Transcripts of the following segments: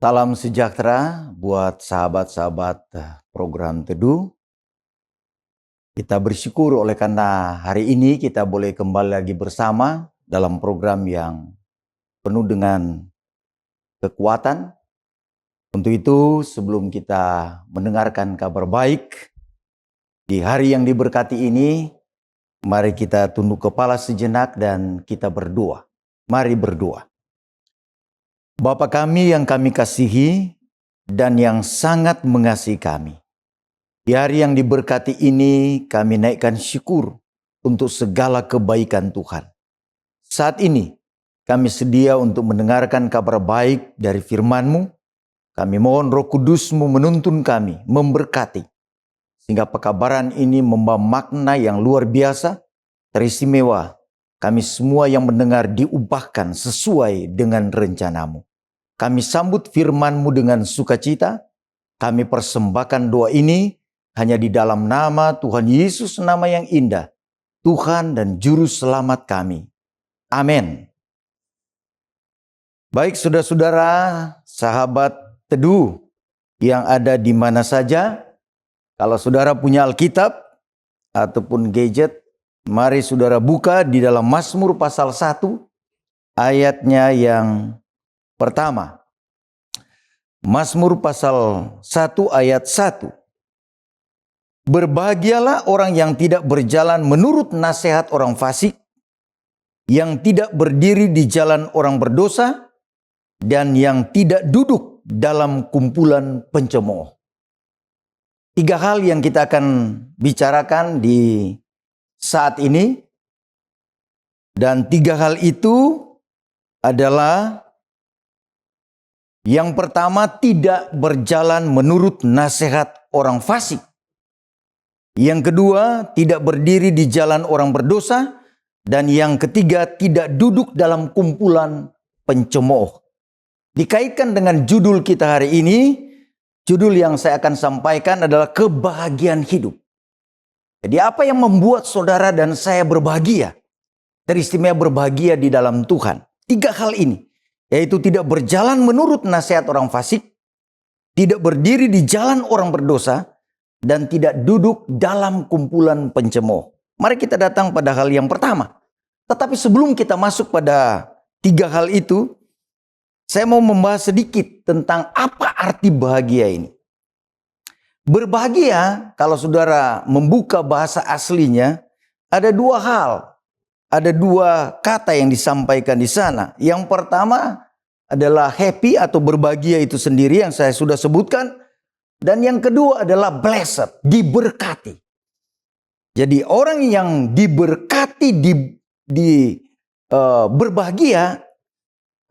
Salam sejahtera buat sahabat-sahabat program Teduh. Kita bersyukur oleh karena hari ini kita boleh kembali lagi bersama dalam program yang penuh dengan kekuatan. Untuk itu sebelum kita mendengarkan kabar baik di hari yang diberkati ini, mari kita tunduk kepala sejenak dan kita berdoa. Mari berdoa. Bapa kami yang kami kasihi dan yang sangat mengasihi kami. Di hari yang diberkati ini kami naikkan syukur untuk segala kebaikan Tuhan. Saat ini kami sedia untuk mendengarkan kabar baik dari firman-Mu. Kami mohon Roh Kudus-Mu menuntun kami, memberkati. Sehingga pekabaran ini membawa makna yang luar biasa, teristimewa. Kami semua yang mendengar diubahkan sesuai dengan rencana-Mu. Kami sambut firman-Mu dengan sukacita. Kami persembahkan doa ini hanya di dalam nama Tuhan Yesus, nama yang indah, Tuhan dan Juru Selamat kami. Amin. Baik saudara-saudara, sahabat Teduh yang ada di mana saja, kalau saudara punya Alkitab ataupun gadget, mari saudara buka di dalam Mazmur pasal 1, ayatnya yang pertama. Mazmur pasal 1 ayat 1. Berbahagialah orang yang tidak berjalan menurut nasihat orang fasik, yang tidak berdiri di jalan orang berdosa, dan yang tidak duduk dalam kumpulan pencemooh. 3 hal yang kita akan bicarakan di saat ini, dan 3 hal itu adalah yang pertama, tidak berjalan menurut nasihat orang fasik. Yang kedua, tidak berdiri di jalan orang berdosa. Dan yang ketiga, tidak duduk dalam kumpulan pencemooh. Dikaitkan dengan judul kita hari ini, judul yang saya akan sampaikan adalah kebahagiaan hidup. Jadi apa yang membuat saudara dan saya berbahagia? Teristimewa berbahagia di dalam Tuhan. 3 hal ini. Yaitu tidak berjalan menurut nasihat orang fasik, tidak berdiri di jalan orang berdosa, dan tidak duduk dalam kumpulan pencemooh. Mari kita datang pada hal yang pertama. Tetapi sebelum kita masuk pada 3 hal itu, saya mau membahas sedikit tentang apa arti bahagia ini. Berbahagia, kalau saudara membuka bahasa aslinya, ada 2 hal. Ada 2 kata yang disampaikan di sana. Yang pertama adalah happy atau berbahagia itu sendiri yang saya sudah sebutkan. Dan yang kedua adalah blessed, diberkati. Jadi orang yang diberkati, berbahagia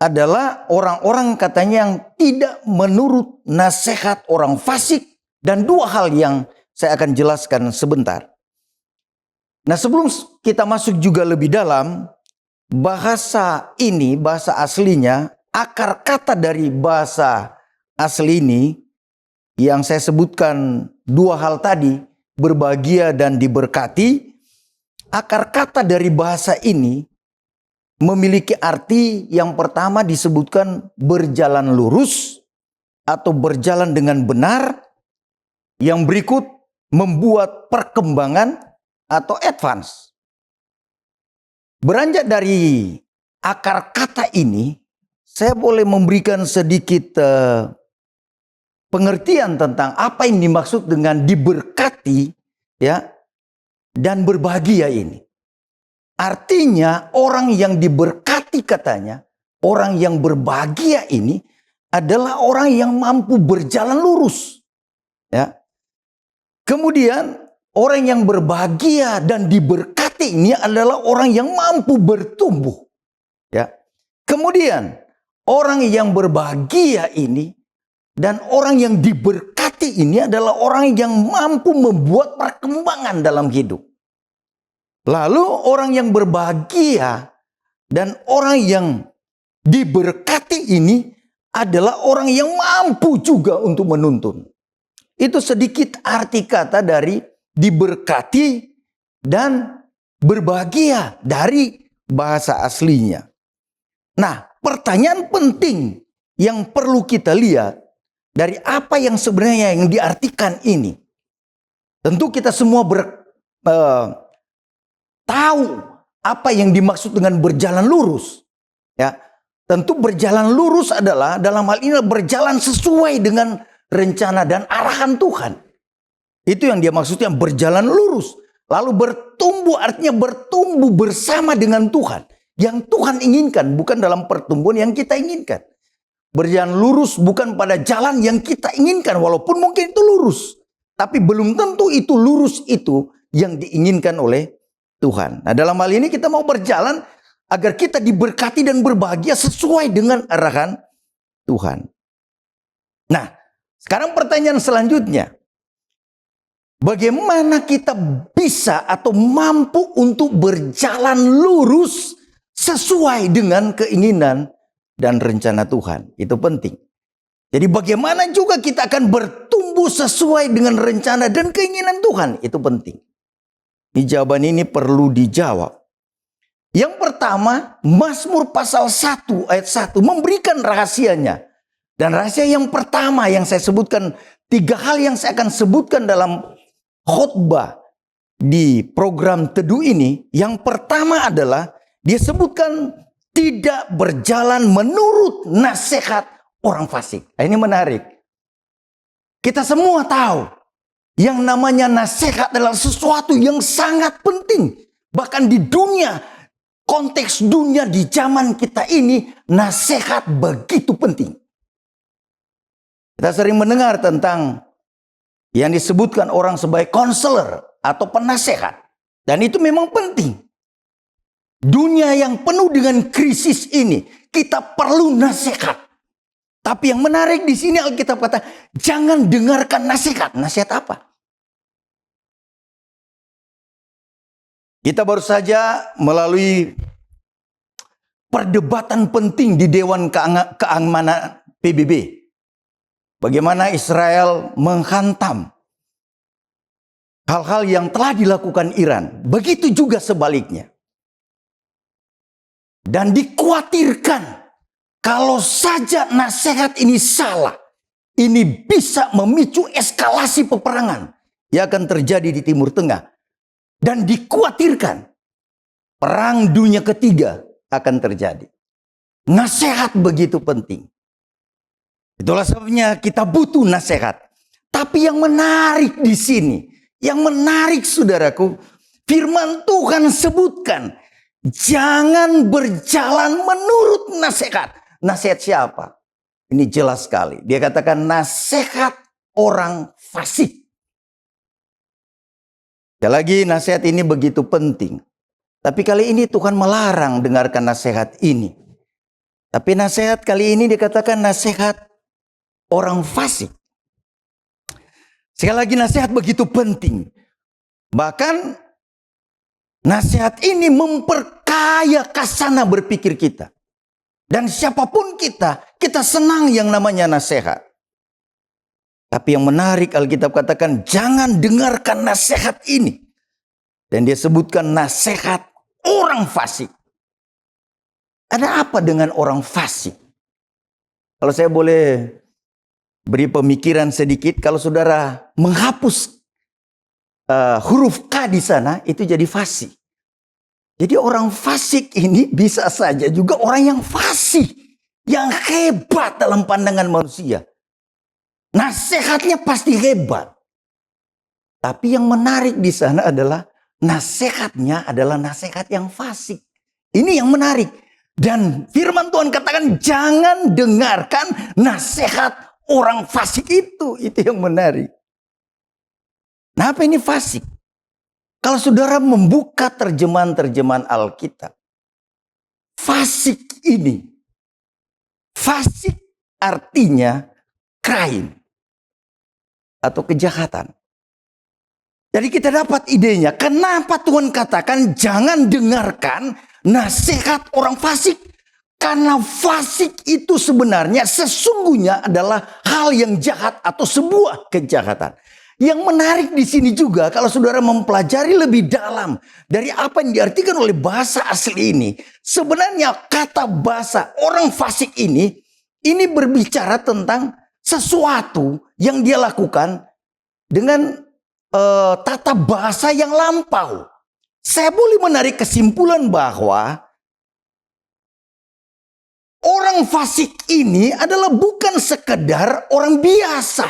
adalah orang-orang katanya yang tidak menurut nasihat orang fasik. Dan 2 hal yang saya akan jelaskan sebentar. Nah, sebelum kita masuk juga lebih dalam, bahasa ini, bahasa aslinya, akar kata dari bahasa asli ini, yang saya sebutkan 2 hal tadi, berbahagia dan diberkati, akar kata dari bahasa ini memiliki arti yang pertama disebutkan berjalan lurus atau berjalan dengan benar, yang berikut membuat perkembangan atau advance. Beranjak dari akar kata ini, saya boleh memberikan sedikit pengertian tentang apa yang dimaksud dengan diberkati ya dan berbahagia ini. Artinya orang yang diberkati katanya, orang yang berbahagia ini adalah orang yang mampu berjalan lurus. Ya. Kemudian orang yang berbahagia dan diberkati ini adalah orang yang mampu bertumbuh. Ya. Kemudian orang yang berbahagia ini dan orang yang diberkati ini adalah orang yang mampu membuat perkembangan dalam hidup. Lalu orang yang berbahagia dan orang yang diberkati ini adalah orang yang mampu juga untuk menuntun. Itu sedikit arti kata dari diberkati dan berbahagia dari bahasa aslinya. Nah, pertanyaan penting yang perlu kita lihat dari apa yang sebenarnya yang diartikan ini. Tentu kita semua tahu apa yang dimaksud dengan berjalan lurus. Ya, tentu berjalan lurus adalah dalam hal ini berjalan sesuai dengan rencana dan arahan Tuhan. Itu yang dia maksudnya berjalan lurus. Lalu bertumbuh artinya bertumbuh bersama dengan Tuhan. Yang Tuhan inginkan, bukan dalam pertumbuhan yang kita inginkan. Berjalan lurus bukan pada jalan yang kita inginkan, walaupun mungkin itu lurus. Tapi belum tentu itu lurus itu yang diinginkan oleh Tuhan. Nah, dalam hal ini kita mau berjalan agar kita diberkati dan berbahagia sesuai dengan arahan Tuhan. Nah, sekarang pertanyaan selanjutnya. Bagaimana kita bisa atau mampu untuk berjalan lurus sesuai dengan keinginan dan rencana Tuhan? Itu penting. Jadi bagaimana juga kita akan bertumbuh sesuai dengan rencana dan keinginan Tuhan? Itu penting. Di jawaban ini perlu dijawab. Yang pertama, Mazmur pasal 1 ayat 1 memberikan rahasianya. Dan rahasia yang pertama yang saya sebutkan, 3 hal yang saya akan sebutkan dalam khotbah di program teduh ini. Yang pertama adalah dia sebutkan tidak berjalan menurut nasihat orang fasik. Nah, ini menarik. Kita semua tahu yang namanya nasihat adalah sesuatu yang sangat penting. Bahkan di dunia, konteks dunia di zaman kita ini, nasihat begitu penting. Kita sering mendengar tentang yang disebutkan orang sebagai konselor atau penasehat. Dan itu memang penting. Dunia yang penuh dengan krisis ini, kita perlu nasihat. Tapi yang menarik di sini Alkitab kata, jangan dengarkan nasihat. Nasihat apa? Kita baru saja melalui perdebatan penting di Dewan Keamanan PBB. Bagaimana Israel menghantam hal-hal yang telah dilakukan Iran. Begitu juga sebaliknya. Dan dikhawatirkan kalau saja nasihat ini salah, ini bisa memicu eskalasi peperangan yang akan terjadi di Timur Tengah. Dan dikhawatirkan perang dunia ketiga akan terjadi. Nasihat begitu penting. Itulah sebabnya kita butuh nasihat. Tapi yang menarik di sini, yang menarik saudaraku, firman Tuhan sebutkan, jangan berjalan menurut nasihat. Nasihat siapa? Ini jelas sekali. Dia katakan nasihat orang fasik. Sekali lagi nasihat ini begitu penting. Tapi kali ini Tuhan melarang dengarkan nasihat ini. Tapi nasihat kali ini dikatakan nasihat orang fasik. Sekali lagi nasihat begitu penting. Bahkan nasihat ini memperkaya kasana berpikir kita. Dan siapapun kita senang yang namanya nasihat. Tapi yang menarik Alkitab katakan jangan dengarkan nasihat ini. Dan dia sebutkan nasihat orang fasik. Ada apa dengan orang fasik? Kalau saya boleh beri pemikiran sedikit, kalau saudara menghapus huruf K di sana, itu jadi fasik. Jadi orang fasik ini bisa saja juga orang yang fasik, yang hebat dalam pandangan manusia. Nasihatnya pasti hebat. Tapi yang menarik di sana adalah nasihatnya adalah nasihat yang fasik. Ini yang menarik. Dan firman Tuhan katakan jangan dengarkan nasihat orang fasik itu. Itu yang menarik. Nah, apa ini fasik? Kalau saudara membuka terjemahan-terjemahan Alkitab, fasik ini, fasik artinya crime atau kejahatan. Jadi kita dapat idenya, kenapa Tuhan katakan jangan dengarkan nasihat orang fasik. Karena fasik itu sebenarnya sesungguhnya adalah hal yang jahat atau sebuah kejahatan. Yang menarik di sini juga kalau saudara mempelajari lebih dalam dari apa yang diartikan oleh bahasa asli ini. Sebenarnya kata bahasa orang fasik ini Ini berbicara tentang sesuatu yang dia lakukan dengan tata bahasa yang lampau. Saya boleh menarik kesimpulan bahwa orang fasik ini adalah bukan sekedar orang biasa,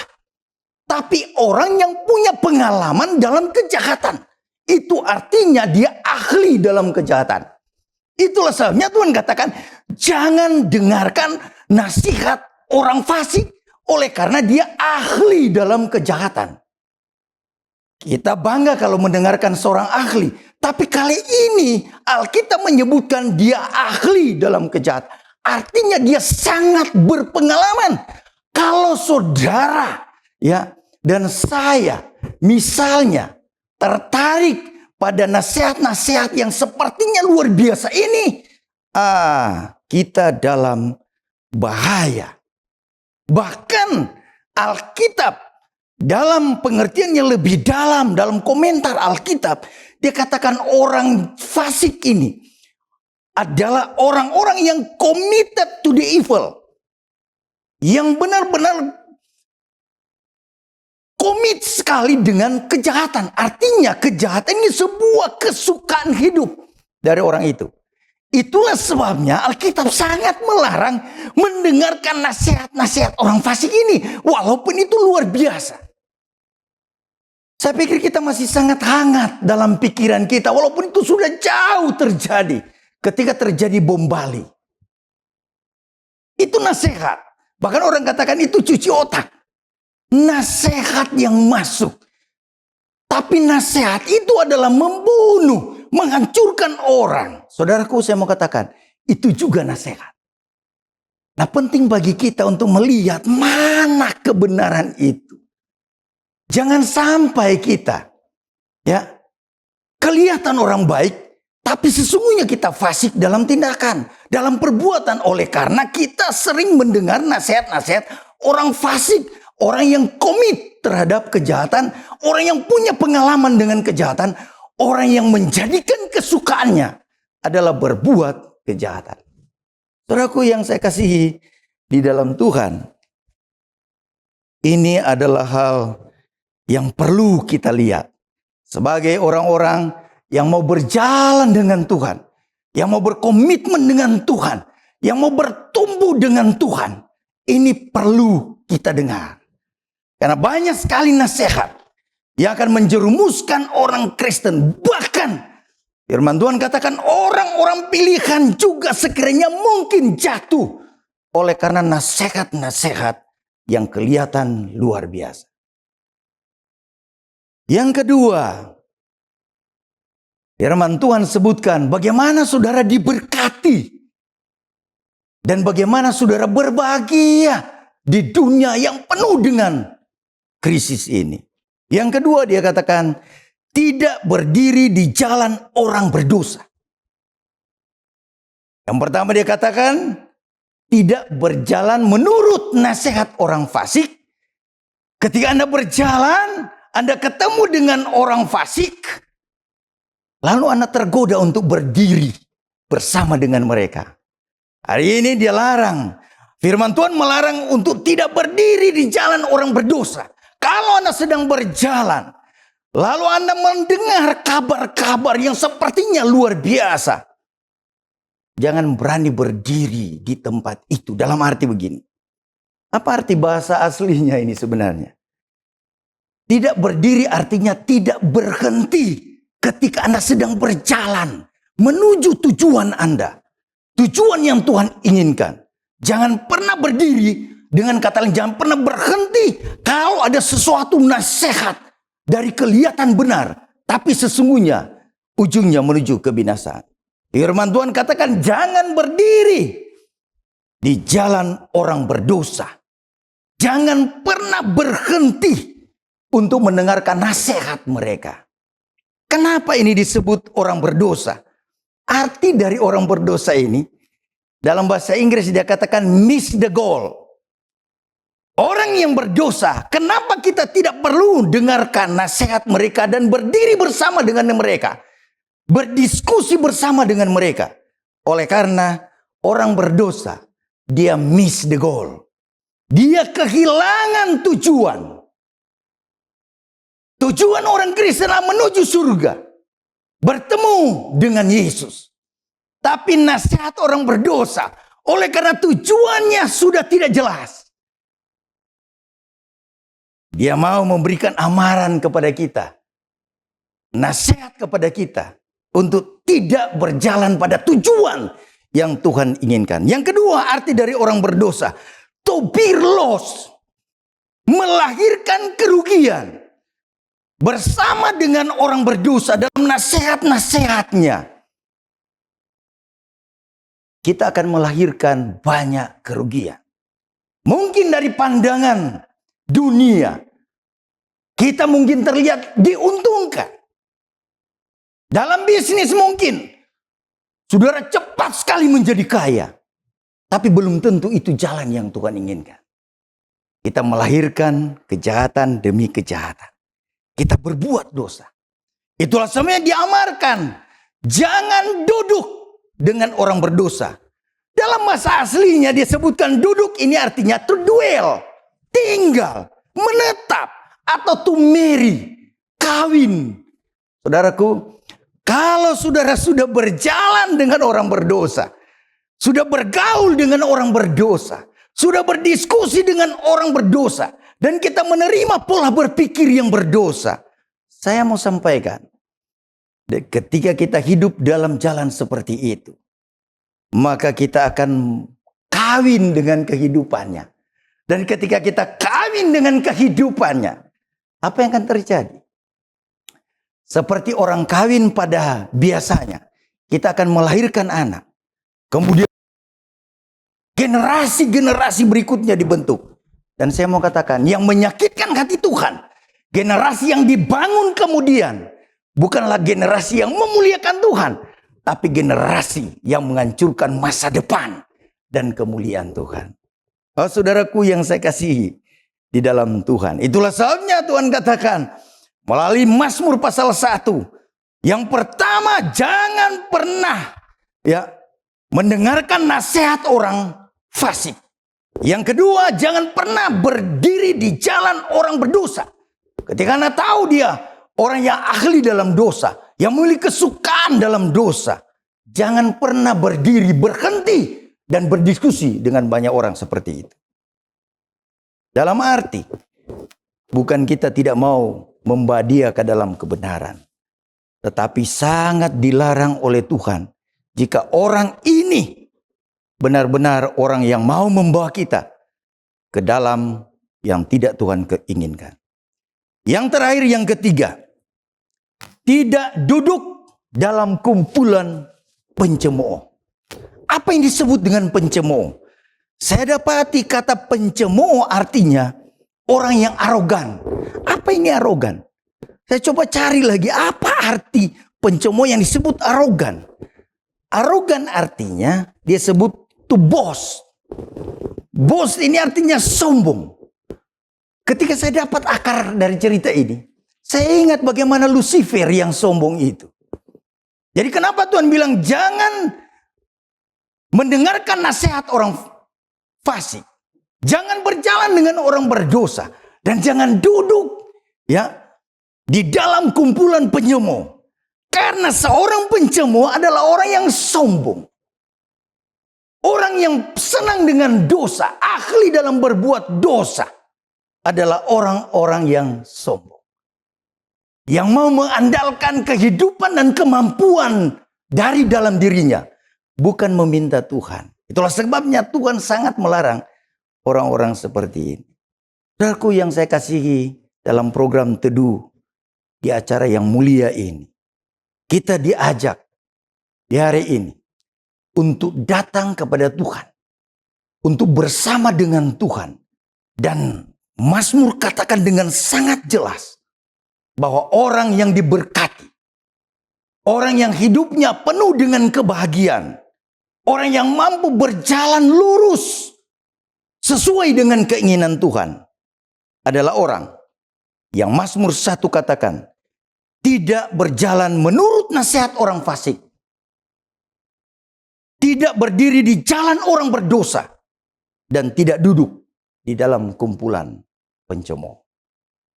tapi orang yang punya pengalaman dalam kejahatan. Itu artinya dia ahli dalam kejahatan. Itulah sebabnya Tuhan katakan, jangan dengarkan nasihat orang fasik oleh karena dia ahli dalam kejahatan. Kita bangga kalau mendengarkan seorang ahli, tapi kali ini Alkitab menyebutkan dia ahli dalam kejahatan. Artinya dia sangat berpengalaman. Kalau saudara dan saya misalnya tertarik pada nasihat-nasihat yang sepertinya luar biasa ini, kita dalam bahaya. Bahkan Alkitab dalam pengertian yang lebih dalam, dalam komentar Alkitab, dia katakan orang fasik ini adalah orang-orang yang committed to the evil. Yang benar-benar komit sekali dengan kejahatan. Artinya kejahatan ini sebuah kesukaan hidup dari orang itu. Itulah sebabnya Alkitab sangat melarang mendengarkan nasihat-nasihat orang fasik ini. Walaupun itu luar biasa. Saya pikir kita masih sangat hangat dalam pikiran kita. Walaupun itu sudah jauh terjadi. Ketika terjadi bom Bali. Itu nasihat. Bahkan orang katakan itu cuci otak. Nasihat yang masuk. Tapi nasihat itu adalah membunuh, menghancurkan orang. Saudaraku, saya mau katakan, itu juga nasihat. Nah, penting bagi kita untuk melihat mana kebenaran itu. Jangan sampai kita kelihatan orang baik, tapi sesungguhnya kita fasik dalam tindakan, dalam perbuatan, oleh karena kita sering mendengar nasihat-nasihat orang fasik. Orang yang komit terhadap kejahatan, orang yang punya pengalaman dengan kejahatan, orang yang menjadikan kesukaannya adalah berbuat kejahatan. Saudaraku yang saya kasihi di dalam Tuhan, ini adalah hal yang perlu kita lihat. Sebagai orang-orang yang mau berjalan dengan Tuhan, yang mau berkomitmen dengan Tuhan, yang mau bertumbuh dengan Tuhan, ini perlu kita dengar. Karena banyak sekali nasihat yang akan menjerumuskan orang Kristen. Bahkan firman Tuhan katakan orang-orang pilihan juga sekiranya mungkin jatuh oleh karena nasihat-nasihat yang kelihatan luar biasa. Yang kedua, firman Tuhan sebutkan bagaimana saudara diberkati dan bagaimana saudara berbahagia di dunia yang penuh dengan krisis ini. Yang kedua dia katakan tidak berdiri di jalan orang berdosa. Yang pertama dia katakan tidak berjalan menurut nasihat orang fasik. Ketika Anda berjalan, Anda ketemu dengan orang fasik, lalu Anda tergoda untuk berdiri bersama dengan mereka. Hari ini dia larang. Firman Tuhan melarang untuk tidak berdiri di jalan orang berdosa. Kalau Anda sedang berjalan, lalu Anda mendengar kabar-kabar yang sepertinya luar biasa, jangan berani berdiri di tempat itu. Dalam arti begini. Apa arti bahasa aslinya ini sebenarnya? Tidak berdiri artinya tidak berhenti ketika Anda sedang berjalan menuju tujuan Anda. Tujuan yang Tuhan inginkan. Jangan pernah berdiri. Dengan kata lain, jangan pernah berhenti kalau ada sesuatu nasihat dari kelihatan benar, tapi sesungguhnya ujungnya menuju kebinasaan. Firman Tuhan katakan jangan berdiri di jalan orang berdosa. Jangan pernah berhenti untuk mendengarkan nasihat mereka. Kenapa ini disebut orang berdosa? Arti dari orang berdosa ini, dalam bahasa Inggris dia katakan miss the goal. Orang yang berdosa, kenapa kita tidak perlu dengarkan nasihat mereka dan berdiri bersama dengan mereka? Berdiskusi bersama dengan mereka. Oleh karena orang berdosa dia miss the goal. Dia kehilangan tujuan. Tujuan orang Kristen menuju surga. Bertemu dengan Yesus. Tapi nasihat orang berdosa, oleh karena tujuannya sudah tidak jelas, dia mau memberikan amaran kepada kita, nasihat kepada kita untuk tidak berjalan pada tujuan yang Tuhan inginkan. Yang kedua, arti dari orang berdosa, to bear loss, melahirkan kerugian. Bersama dengan orang berdosa dalam nasihat-nasihatnya, kita akan melahirkan banyak kerugian. Mungkin dari pandangan dunia, kita mungkin terlihat diuntungkan. Dalam bisnis mungkin, saudara cepat sekali menjadi kaya. Tapi belum tentu itu jalan yang Tuhan inginkan. Kita melahirkan kejahatan demi kejahatan. Kita berbuat dosa. Itulah sebenarnya diamarkan. Jangan duduk dengan orang berdosa. Dalam bahasa aslinya dia sebutkan duduk ini artinya to dwell, tinggal, menetap, atau to marry, kawin. Saudaraku, kalau saudara sudah berjalan dengan orang berdosa, sudah bergaul dengan orang berdosa, sudah berdiskusi dengan orang berdosa, dan kita menerima pola berpikir yang berdosa, saya mau sampaikan, ketika kita hidup dalam jalan seperti itu, maka kita akan kawin dengan kehidupannya. Dan ketika kita kawin dengan kehidupannya, apa yang akan terjadi? Seperti orang kawin pada biasanya, kita akan melahirkan anak. Kemudian generasi-generasi berikutnya dibentuk. Dan saya mau katakan, yang menyakitkan hati Tuhan, generasi yang dibangun kemudian, bukanlah generasi yang memuliakan Tuhan, tapi generasi yang menghancurkan masa depan dan kemuliaan Tuhan. Oh saudaraku yang saya kasihi di dalam Tuhan. Itulah sebabnya Tuhan katakan melalui Mazmur pasal 1. Yang pertama, jangan pernah mendengarkan nasihat orang fasik. Yang kedua, jangan pernah berdiri di jalan orang berdosa. Ketika Anda tahu dia orang yang ahli dalam dosa, yang memiliki kesukaan dalam dosa, jangan pernah berdiri, berhenti, dan berdiskusi dengan banyak orang seperti itu. Dalam arti, bukan kita tidak mau membawa dia ke dalam kebenaran, tetapi sangat dilarang oleh Tuhan jika orang ini benar-benar orang yang mau membawa kita ke dalam yang tidak Tuhan inginkan. Yang terakhir, yang ketiga, tidak duduk dalam kumpulan pencemooh. Apa yang disebut dengan pencemooh? Saya dapati kata pencemooh artinya orang yang arogan. Apa ini arogan? Saya coba cari lagi apa arti pencemooh yang disebut arogan. Arogan artinya dia sebut to boast. Boast ini artinya sombong. Ketika saya dapat akar dari cerita ini, saya ingat bagaimana Lucifer yang sombong itu. Jadi kenapa Tuhan bilang jangan mendengarkan nasihat orang fasik, jangan berjalan dengan orang berdosa, dan jangan duduk di dalam kumpulan pencemooh. Karena seorang pencemooh adalah orang yang sombong. Orang yang senang dengan dosa, ahli dalam berbuat dosa, adalah orang-orang yang sombong. Yang mau mengandalkan kehidupan dan kemampuan dari dalam dirinya, bukan meminta Tuhan. Itulah sebabnya Tuhan sangat melarang orang-orang seperti ini. Saudaraku yang saya kasihi, dalam program teduh di acara yang mulia ini, kita diajak di hari ini untuk datang kepada Tuhan, untuk bersama dengan Tuhan. Dan Mazmur katakan dengan sangat jelas bahwa orang yang diberkati, orang yang hidupnya penuh dengan kebahagiaan, orang yang mampu berjalan lurus sesuai dengan keinginan Tuhan, adalah orang yang Mazmur 1 katakan tidak berjalan menurut nasihat orang fasik, tidak berdiri di jalan orang berdosa, dan tidak duduk di dalam kumpulan pencemooh.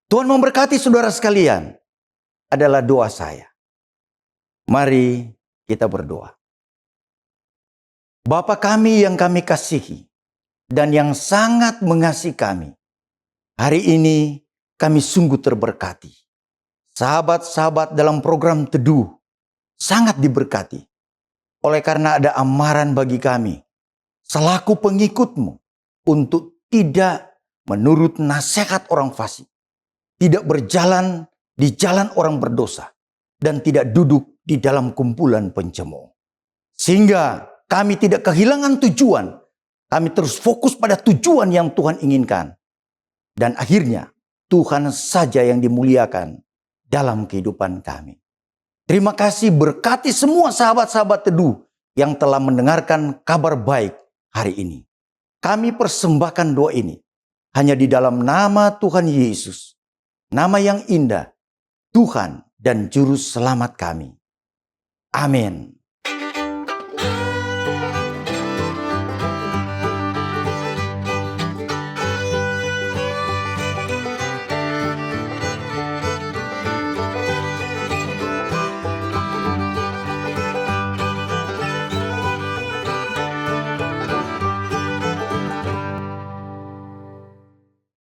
Tuhan memberkati saudara sekalian adalah doa saya. Mari kita berdoa. Bapa kami yang kami kasihi dan yang sangat mengasihi kami, hari ini kami sungguh terberkati. Sahabat-sahabat dalam program Teduh sangat diberkati. Oleh karena ada amaran bagi kami, selaku pengikut-Mu, untuk tidak menurut nasihat orang fasik, tidak berjalan di jalan orang berdosa, dan tidak duduk di dalam kumpulan pencemooh. Sehingga kami tidak kehilangan tujuan, kami terus fokus pada tujuan yang Tuhan inginkan. Dan akhirnya Tuhan saja yang dimuliakan dalam kehidupan kami. Terima kasih, berkati semua sahabat-sahabat Teduh yang telah mendengarkan kabar baik hari ini. Kami persembahkan doa ini hanya di dalam nama Tuhan Yesus, nama yang indah, Tuhan dan Juru Selamat kami. Amin.